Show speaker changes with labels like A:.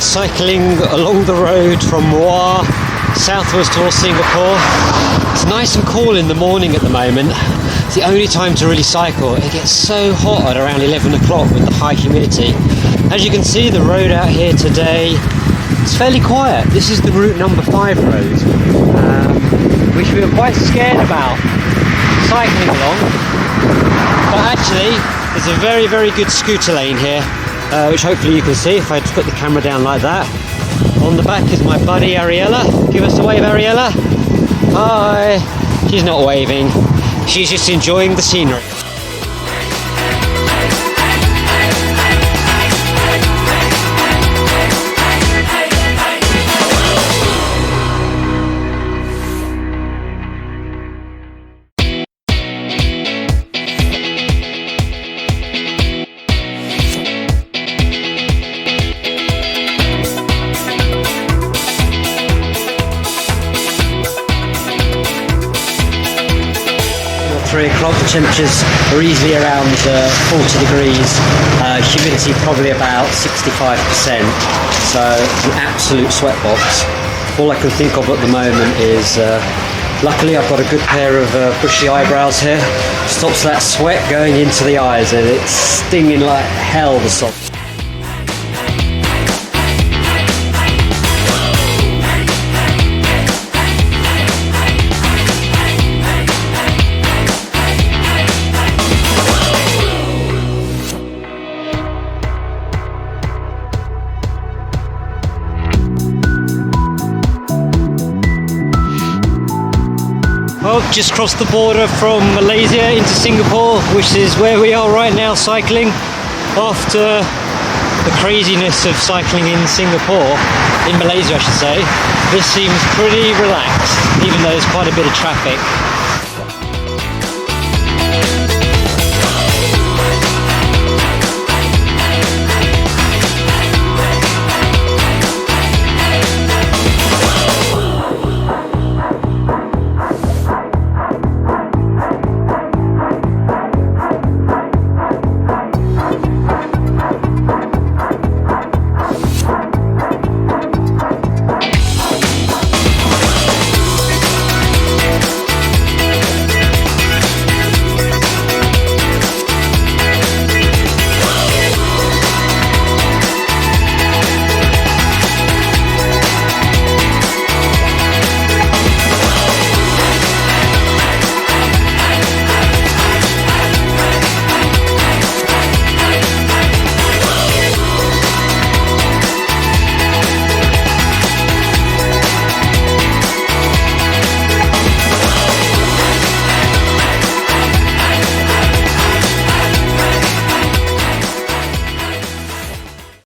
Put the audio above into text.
A: cycling along the road from Muar southwards towards Singapore. It's nice and cool in the morning at the moment. It's the only time to really cycle. It gets so hot at around 11 o'clock with the high humidity. As you can see, the road out here today, it's fairly quiet. This is the route number 5 road, which we were quite scared about cycling along. But actually, there's a very, very good scooter lane here, which hopefully you can see if I just put the camera down like that. On the back is my buddy Ariella. Give us a wave, Ariella. Hi. She's not waving. She's just enjoying the scenery. At 3 o'clock, the temperatures are easily around 40 degrees, humidity probably about 65%, so it's an absolute sweatbox. All I can think of at the moment is, luckily I've got a good pair of bushy eyebrows here, stops that sweat going into the eyes, and it's stinging like hell, the salt. Well, just crossed the border from Malaysia into Singapore, which is where we are right now cycling. After the craziness of cycling in Singapore, in Malaysia I should say, this seems pretty relaxed, even though there's quite a bit of traffic.